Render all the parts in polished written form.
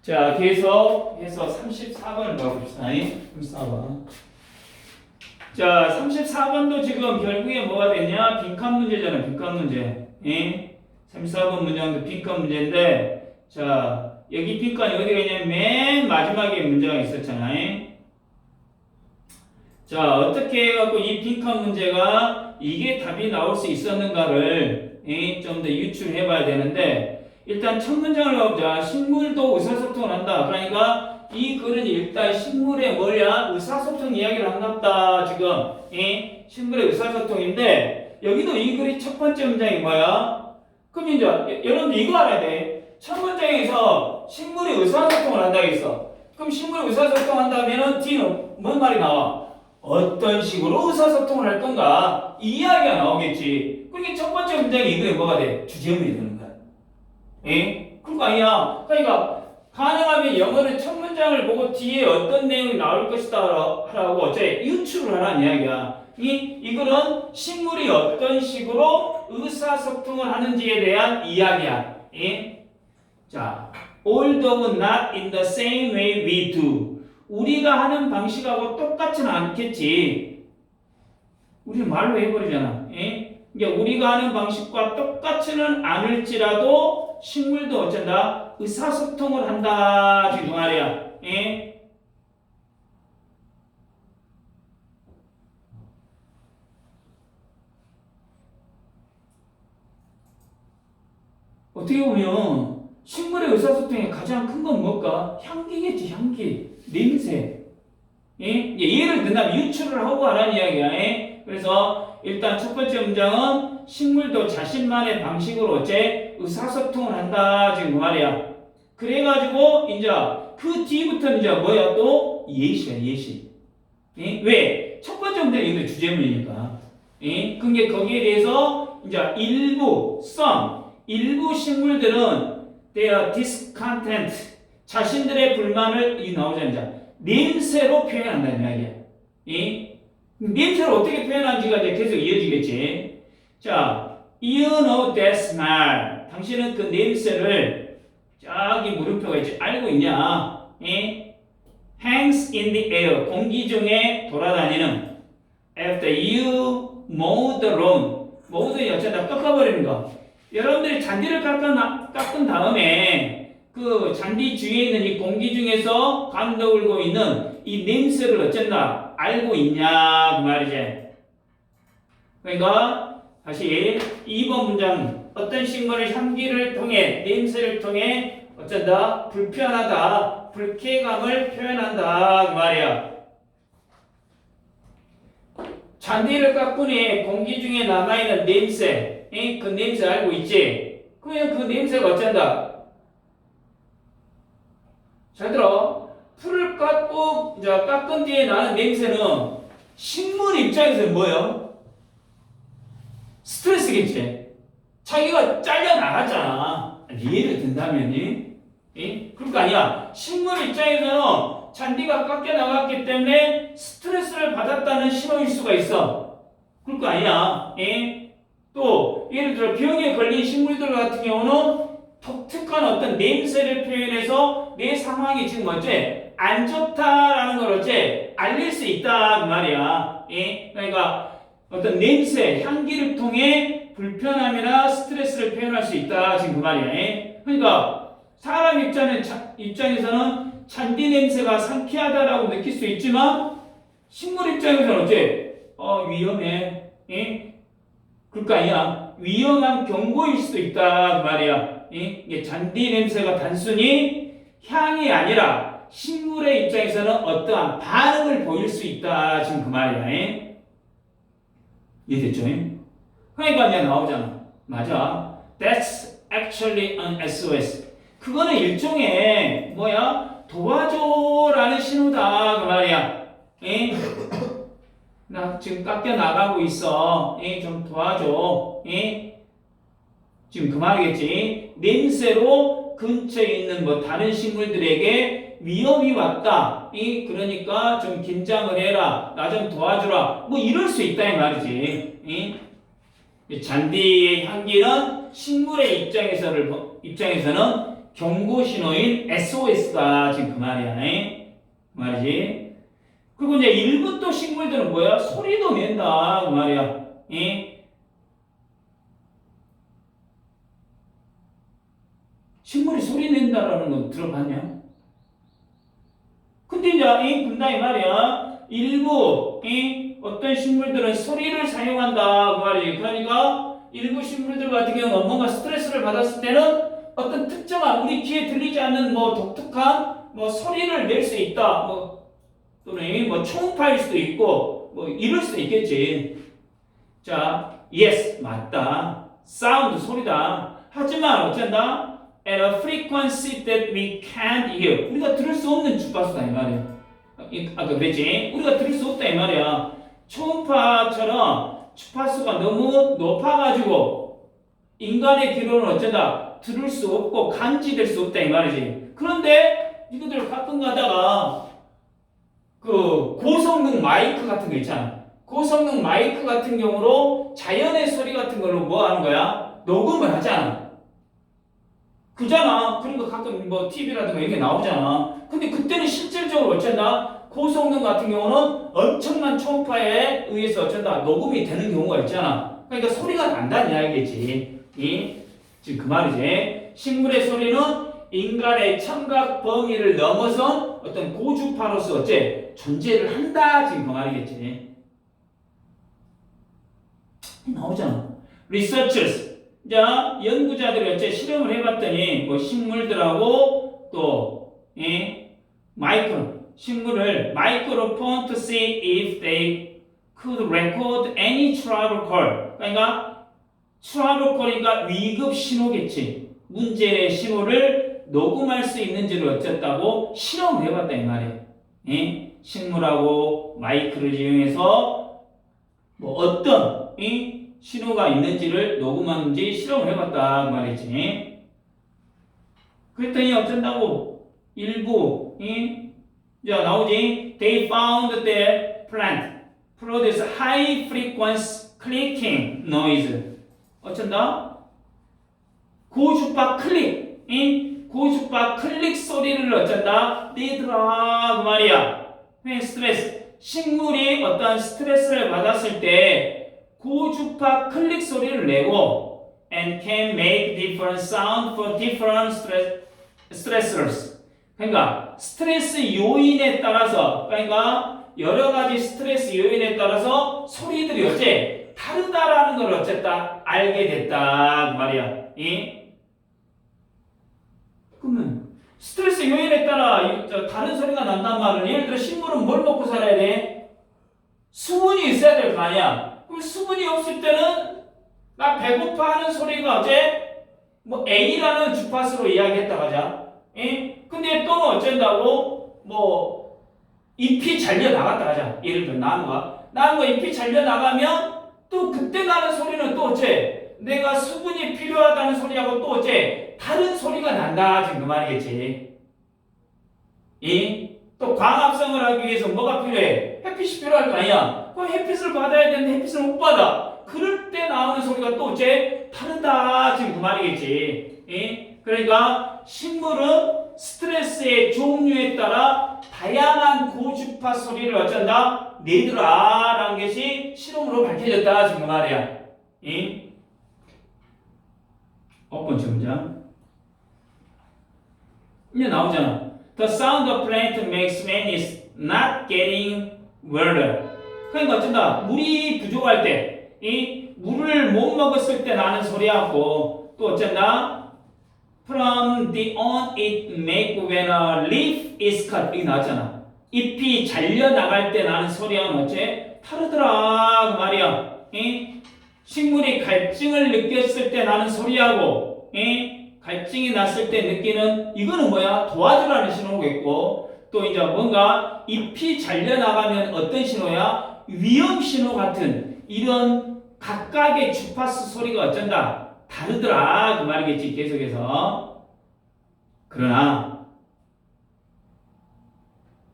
자, 계속해서 34번을 봐봅시다. 34번. 자, 34번도 지금 결국에 뭐가 되냐? 빈칸 문제잖아, 빈칸 문제. 34번 문장도 빈칸 문제인데, 자, 여기 빈칸이 어디가 있냐면 맨 마지막에 문제가 있었잖아. 자, 어떻게 해갖고 이 빈칸 문제가 이게 답이 나올 수 있었는가를 좀 더 유추해 봐야 되는데, 일단 첫 문장을 가보자. 식물도 의사소통을 한다. 그러니까 이 글은 일단 식물의 뭐냐? 의사소통 이야기를 한답다. 지금 식물의 의사소통인데, 여기도 이 글이 첫 번째 문장이 뭐야? 그럼 이제 여러분들 이거 알아야 돼. 첫 문장에서 식물이 의사소통을 한다고 했어. 그럼 식물이 의사소통을 한다면은 뒤는 뭔 말이 나와? 어떤 식으로 의사소통을 할 건가? 이 이야기가 나오겠지. 그러니까 첫 번째 문장이 이거에 뭐가 돼? 주제문이 되는 거야. 그런 거 아니야. 그러니까 가능하면 영어는 첫 문장을 보고 뒤에 어떤 내용이 나올 것이다 하라고 어째 유추를 하라는 이야기야. 이거는 식물이 어떤 식으로 의사소통을 하는지에 대한 이야기야. 자, although not in the same way we do. 우리가 하는 방식하고 똑같지는 않겠지. 우리는 말로 해버리잖아. 그러니까 우리가 하는 방식과 똑같지는 않을지라도 식물도 어쩐다? 의사소통을 한다. 지금 그 말이야. 어떻게 보면 식물의 의사소통의 가장 큰 건 뭘까? 향기겠지, 향기. 냄새. 예를 든다면 유추를 하고 하라는 이야기야. 그래서 일단 첫 번째 문장은 식물도 자신만의 방식으로 어째 의사소통을 한다. 지금 그 말이야. 그래가지고 이제 그 뒤부터는 이제 뭐야? 또 예시야, 예시. 왜? 첫 번째 문장이 이거 주제문이니까. 그게 거기에 대해서 이제 일부 식물들은 their discontent 자신들의 불만을 나오자마자 냄새로 표현한다는 이야기야. 냄새를 어떻게 표현하는지가 이제 계속 이어지겠지. 자, you know that smell. 당신은 그 냄새를 저기 물음표가 있지 알고 있냐? hangs in the air. 공기 중에 돌아다니는. after you mow the lawn. 모든 여차다 깎아버리는 거. 여러분들이 잔디를 깎은 다음에 그 잔디 주위에 있는 이 공기 중에서 감돌고 있는 이 냄새를 어쩐다 알고 있냐 그 말이지. 그러니까 다시 2번 문장 어떤 식물의 향기를 통해 냄새를 통해 어쩐다 불편하다 불쾌감을 표현한다 그 말이야. 잔디를 깎으니 공기 중에 남아있는 냄새 그 냄새 알고 있지? 그러면 그 냄새가 어쩐다? 잘 들어. 풀을 깎은 뒤에 나는 냄새는 식물 입장에서는 뭐예요? 스트레스겠지. 자기가 잘려 나갔잖아. 예를 든다면이. 그럴 거 아니야. 식물 입장에서는 잔디가 깎여 나갔기 때문에 스트레스를 받았다는 신호일 수가 있어. 그럴 거 아니야. 또 예를 들어 병에 걸린 식물들 같은 경우는 독특한 어떤 냄새를 표현해서 내 상황이 지금 어째 안 좋다라는 걸 어째 알릴 수 있다 그 말이야. 그러니까 어떤 냄새, 향기를 통해 불편함이나 스트레스를 표현할 수 있다 지금 그 말이야. 그러니까 사람 입장에서는 잔디 냄새가 상쾌하다라고 느낄 수 있지만 식물 입장에서는 어째 위험해. 그럴 거 아니야. 위험한 경고일 수도 있다 그 말이야. 이게 잔디 냄새가 단순히 향이 아니라 식물의 입장에서는 어떠한 반응을 보일 수 있다 지금 그 말이야. 이해됐죠? 그러니까 이제 나오잖아. 맞아. That's actually an SOS. 그거는 일종의 뭐야? 도와줘라는 신호다 그 말이야. 나 지금 깎여 나가고 있어. 좀 도와줘. 지금 그 말이겠지. 냄새로 근처에 있는 뭐 다른 식물들에게 위험이 왔다. 그러니까 좀 긴장을 해라. 나 좀 도와주라. 뭐 이럴 수 있다 이 말이지. 잔디의 향기는 식물의 입장에서는 경고 신호인 SOS다 지금 그 말이야. 그 말이지. 그리고 이제 일부 또 식물들은 뭐야? 소리도 낸다 그 말이야. 식물이 소리 낸다라는 거 들어봤냐? 근데 이제 이 분다 이 말이야. 일부 어떤 식물들은 소리를 사용한다 그 말이지. 그러니까 일부 식물들 같은 경우는 뭔가 스트레스를 받았을 때는 어떤 특정한 우리 귀에 들리지 않는 뭐 독특한 뭐 소리를 낼 수 있다. 뭐 또는 뭐 초음파일 수도 있고 뭐 이럴 수도 있겠지. 자, yes 맞다. 사운드 소리다. 하지만 어쩐다? At a frequency that we can't hear. 우리가 들을 수 없는 주파수다 이 말이야. 아까 그랬지? 우리가 들을 수 없다 이 말이야. 초음파처럼 주파수가 너무 높아가지고 인간의 귀로는 어쩌다 들을 수 없고 감지될 수 없다 이 말이지. 그런데 이것들 가끔 가다가 그 고성능 마이크 같은 거 있잖아. 고성능 마이크 같은 경우로 자연의 소리 같은 걸로 뭐 하는 거야? 녹음을 하잖아. 그잖아. 그런 거 가끔 뭐 TV라든가 이게 나오잖아. 근데 그때는 실질적으로 어쩐다? 고성능 같은 경우는 엄청난 초음파에 의해서 어쩐다? 녹음이 되는 경우가 있잖아. 그러니까 소리가 난다는 이야기겠지. 지금 그 말이지. 식물의 소리는 인간의 청각 범위를 넘어선 어떤 고주파로서 어째 존재를 한다. 지금 그 말이겠지. 나오잖아. Researchers. 자, 연구자들이 어째 실험을 해봤더니 뭐 식물들하고 또 식물을 마이크로폰 to see if they could record any trouble call. 그러니까 trouble call이니까 위급 신호겠지. 문제의 신호를 녹음할 수 있는지를 어쨌다고 실험을 해봤다 이 말이에요. 식물하고 마이크를 이용해서 뭐 어떤 신호가 있는지를 녹음하는지 실험을 해봤다 그 말이지. 그랬더니 어쩐다고 일부 자 나오지. They found that plant produce high frequency clicking noise. 어쩐다? 고주파 클릭, 고주파 클릭 소리를 어쩐다? 내더라 그 말이야. 왜 스트레스? 식물이 어떤 스트레스를 받았을 때 고주파 클릭 소리를 내고 and can make different sound for different stressors. 그러니까 스트레스 요인에 따라서 그러니까 여러 가지 스트레스 요인에 따라서 소리들이 어째 다르다라는 걸 어쨌다 알게 됐다 그 말이야. 그러면 스트레스 요인에 따라 다른 소리가 난단 말은 예를 들어 식물은 뭘 먹고 살아야 돼? 수분이 있어야 될 거 아니야. 그럼 수분이 없을 때는 나 배고파하는 소리가 어째 뭐 A라는 주파수로 이야기했다 가자. 근데 또는 어쩐다고 뭐 잎이 잘려 나갔다 하자. 예를 들어 나무가 잎이 잘려 나가면 또 그때 나는 소리는 또 어째 내가 수분이 필요하다는 소리하고 또 어째 다른 소리가 난다 지금 그 말이겠지. 또 광합성을 하기 위해서 뭐가 필요해? 햇빛이 필요할 거 아니야. 그럼 햇빛을 받아야 되는데 햇빛을 못 받아. 그럴 때 나오는 소리가 또 어째 다르다 지금 그 말이겠지. 그러니까 식물은 스트레스의 종류에 따라 다양한 고주파 소리를 어쩐다? 내더라라는 것이 실험으로 밝혀졌다 지금 그 말이야. 9번째 문장. 이제 나오잖아. The sound of plant makes when it's not getting water. 그러니까 어쩐다? 물이 부족할 때, 물을 못 먹었을 때 나는 소리하고 또 어쩐다? From the on it make when a leaf is cut. 이게 나왔잖아. 잎이 잘려 나갈 때 나는 소리하고는 어째 다르더라 그 말이야. 식물이 갈증을 느꼈을 때 나는 소리하고 갈증이 났을 때 느끼는 이거는 뭐야? 도와주라는 신호겠고 또 이제 뭔가 잎이 잘려 나가면 어떤 신호야? 위험 신호 같은 이런 각각의 주파수 소리가 어쩐다? 다르더라 그 말이겠지 계속해서. 그러나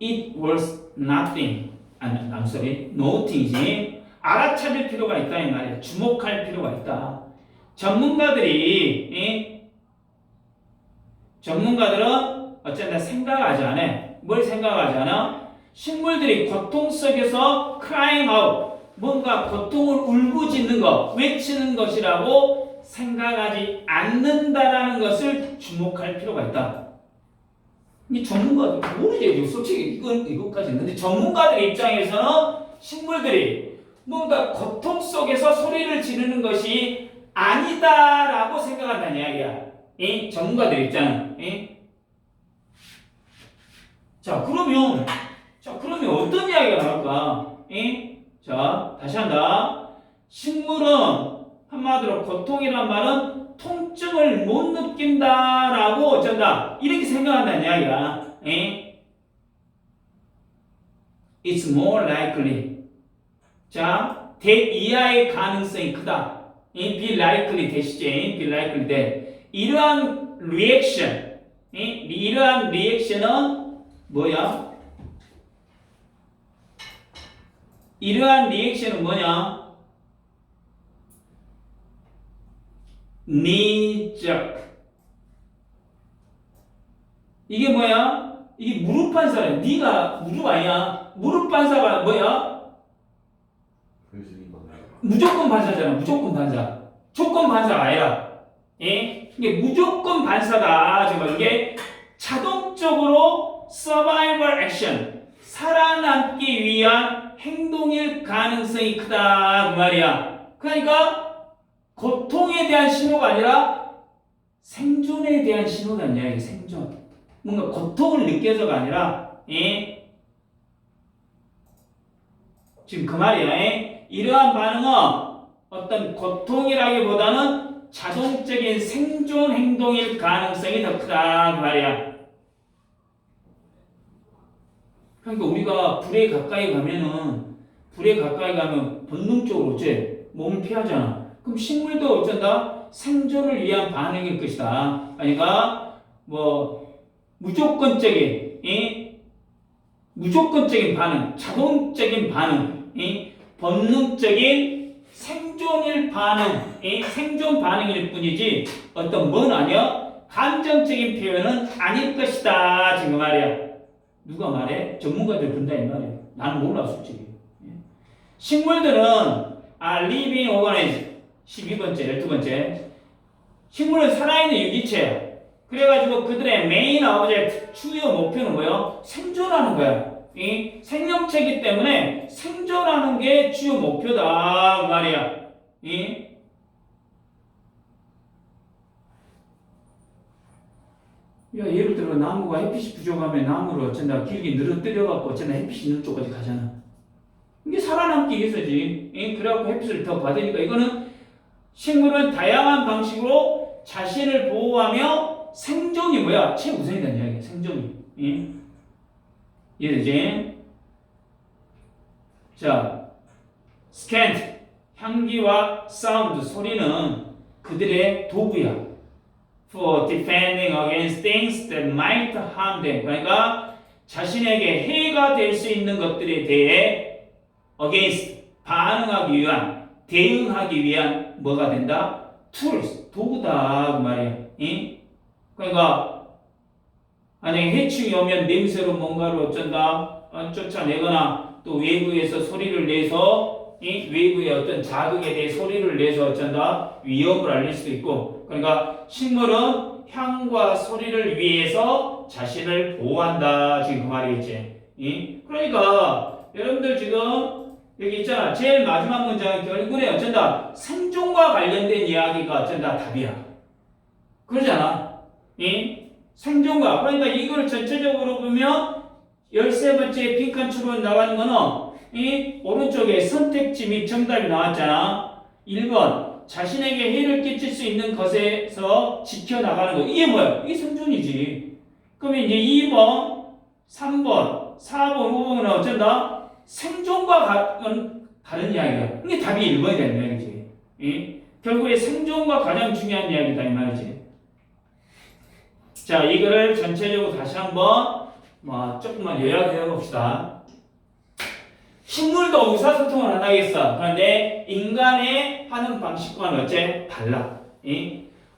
it was nothing I'm sorry nothing이지. 알아차릴 필요가 있다 이 말이야. 주목할 필요가 있다. 전문가들이 전문가들은 어쩐다 생각하지 않아. 뭘 생각하지 않아? 식물들이 고통 속에서 crying out, 뭔가 고통을 울부짖는 것, 외치는 것이라고 생각하지 않는다라는 것을 주목할 필요가 있다. 이 전문가들 모르지. 솔직히 이것까지는. 근데 전문가들 입장에서는 식물들이 뭔가 고통 속에서 소리를 지르는 것이 아니다라고 생각한다는 이야기야. 이 전문가들 입장은. 자, 그러면 어떤 이야기가 나올까? 자, 다시 한다. 식물은 한마디로 고통이란 말은 통증을 못 느낀다라고 어쩐다. 이렇게 생각한다는 이야기야. It's more likely. 자, that 이하의 가능성이 크다. be likely 대시죠. be likely that. 이러한 리액션. 이러한 리액션은 뭐야? 이러한 리액션은 뭐냐? knee-jerk. 이게 뭐야? 이게 무릎 반사야. 네가 무릎 아니야. 무릎 반사가 뭐야? 무조건 반사잖아. 무조건 반사. 조건 반사가 아니라. 이게 무조건 반사다. 지금 이게 자동적으로 survival action. 살아남기 위한 행동일 가능성이 크다. 그 말이야. 그러니까 고통에 대한 신호가 아니라 생존에 대한 신호가 아니야. 이게 생존. 뭔가 고통을 느껴서가 아니라, 지금 그 말이야. 이러한 반응은 어떤 고통이라기보다는 자동적인 생존 행동일 가능성이 더 크다. 그 말이야. 그러니까 우리가 불에 가까이 가면 본능적으로 어째 몸을 피하잖아. 그럼 식물도 어쩐다? 생존을 위한 반응일 것이다. 그러니까 무조건적인 반응, 자동적인 반응, 본능적인 생존일 반응, 생존 반응일 뿐이지 어떤 뭔 아니야? 감정적인 표현은 아닐 것이다. 지금 말이야. 누가 말해? 전문가들 본다 이 말이야. 나는 몰라 솔직히. 식물들은 living organism. 12번째, 12번째. 식물은 살아있는 유기체야. 그래가지고 그들의 메인 오브젝트, 주요 목표는 뭐야? 생존하는 거야. 생명체이기 때문에 생존하는 게 주요 목표다. 그 말이야. 야, 예를 들어 나무가 햇빛이 부족하면 나무를 어쩐다 길게 늘어뜨려갖고 어쩐다 햇빛이 있는 쪽까지 가잖아. 이게 살아남기 위해서지. 그래갖고 햇빛을 더 받으니까 이거는 식물은 다양한 방식으로 자신을 보호하며 생존이 뭐야? 최우선이라는 이야기야. 생존이. 이해되지? 자, scent, 향기와 사운드, 소리는 그들의 도구야. For defending against things that might harm them. 그러니까 자신에게 해가 될 수 있는 것들에 대해 against, 반응하기 위한, 대응하기 위한 뭐가 된다? tools, 도구다. 그 말이야. 그러니까 만약에 해충이 오면 냄새로 뭔가를 어쩐다 쫓아내거나 또 외부에서 소리를 내서 외부의 어떤 자극에 대해 소리를 내서 어쩐다 위협을 알릴 수도 있고. 그러니까 식물은 향과 소리를 위해서 자신을 보호한다. 지금 그 말이겠지. 그러니까 여러분들 지금 여기 있잖아. 제일 마지막 문장 결국에 어쩐다 생존과 관련된 이야기가 어쩐다 답이야. 그러잖아. 생존과. 그러니까 이걸 전체적으로 보면 13번째 빈칸 추론 나가는 거는 오른쪽에 선택지 및 정답이 나왔잖아. 1번 자신에게 해를 끼칠 수 있는 것에서 지켜나가는 거. 이게 뭐야? 이게 생존이지. 그러면 이제 2번, 3번, 4번, 5번은 어쩐다? 생존과 다른 이야기야. 이게 답이 1번이 되는 이야기지. 결국에 생존과 가장 중요한 이야기다 이 말이지. 자, 이거를 전체적으로 다시 한번 조금만 요약해 봅시다. 식물도 의사소통을 안 하겠어. 그런데 인간의 하는 방식과는 어째 달라.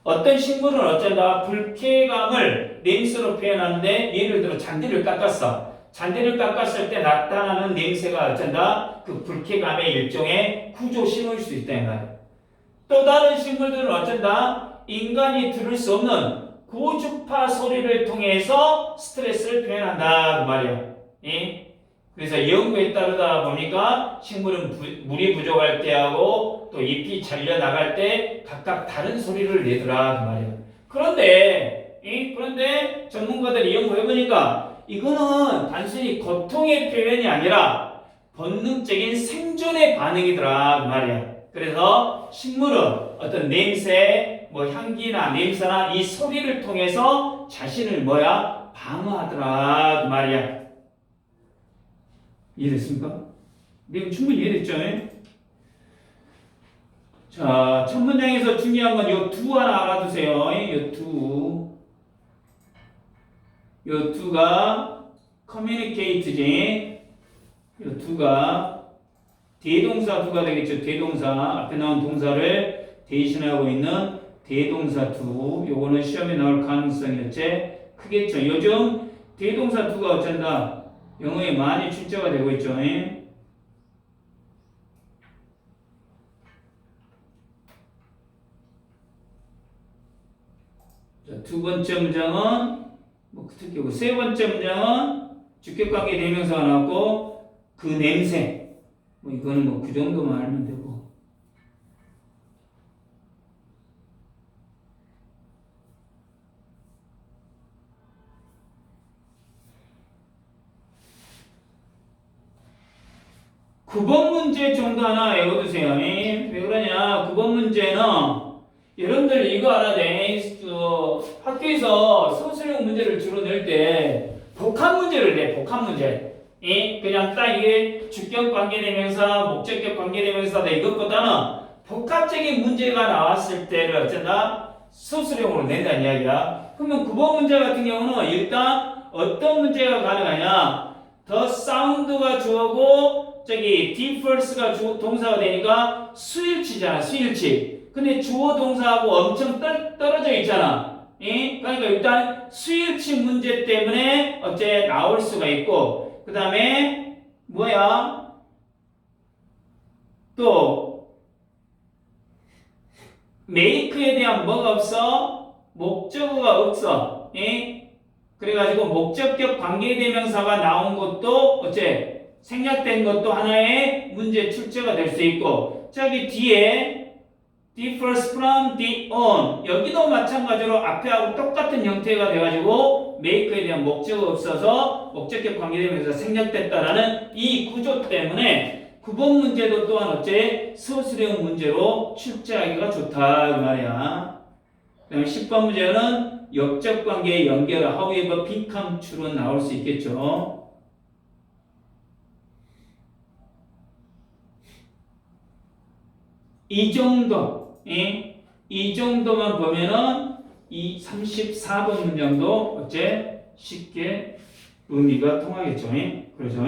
어떤 식물은 어쩐다 불쾌감을 냄새로 표현하는데 예를 들어 잔디를 깎았어. 잔디를 깎았을 때 나타나는 냄새가 어쩐다? 그 불쾌감의 일종의 구조식일 수 있다 이 말이야. 또 다른 식물들은 어쩐다? 인간이 들을 수 없는 고주파 소리를 통해서 스트레스를 표현한다 그 말이야. 예? 그래서 연구에 따르다 보니까 식물은 물이 부족할 때하고 또 잎이 잘려 나갈 때 각각 다른 소리를 내더라 그 말이야. 그런데 전문가들이 연구해 보니까 이거는 단순히 고통의 표현이 아니라 본능적인 생존의 반응이더라 그 말이야. 그래서 식물은 어떤 냄새, 뭐 향기나 냄새나 이 소리를 통해서 자신을 방어하더라 그 말이야. 이해됐습니까? 내용 충분히 이해됐죠? 자, 첫 문장에서 중요한 건 요 두 하나 알아두세요. 요 두. 요 두가 communicate지. 요 두가 대동사 두가 되겠죠. 대동사. 앞에 나온 동사를 대신하고 있는 대동사 두. 요거는 시험에 나올 가능성이 어째 크겠죠. 요즘 대동사 두가 어쩐다? 영어에 많이 출제가 되고 있죠. 자, 두 번째 문장은 특히 세 번째 문장은 주격관계 대명사가 나왔고 그 냄새 이거는 그 정도만 알면 되고 구 번 문제 정도 하나 외워두세요. 왜 그러냐? 9번 문제는 여러분들 이거 알아야 돼. 학교에서 서술형 문제를 주로 낼 때 복합 문제를 내. 복합 문제. 그냥 딱 이게 주격 관계대명사, 목적격 관계대명사다 이것보다는 복합적인 문제가 나왔을 때를 어쩐다? 서술형으로 낸다는 이야기야. 그러면 9번 문제 같은 경우는 일단 어떤 문제가 가능하냐? 더 사운드가 주어고 differs가 동사가 되니까 수일치잖아. 수일치. 근데 주어 동사하고 엄청 떨어져 있잖아. 그러니까 일단 수일치 문제 때문에 어째 나올 수가 있고 그 다음에 또 make에 대한 뭐가 없어? 목적어가 없어. 그래가지고 목적격 관계대명사가 나온 것도 어째 생략된 것도 하나의 문제 출제가 될 수 있고 저기 뒤에 differs from the on 여기도 마찬가지로 앞에하고 똑같은 형태가 돼가지고 make에 대한 목적어가 없어서 목적격 관계대명사가 생략됐다라는 이 구조 때문에 9번 문제도 또한 어째 서술형 문제로 출제하기가 좋다 이 말이야. 그 다음에 10번 문제는 역적관계의 연결 however become true로 나올 수 있겠죠. 이 정도만 보면은 이 34번 문장도 어째 쉽게 의미가 통하겠죠. 그렇죠.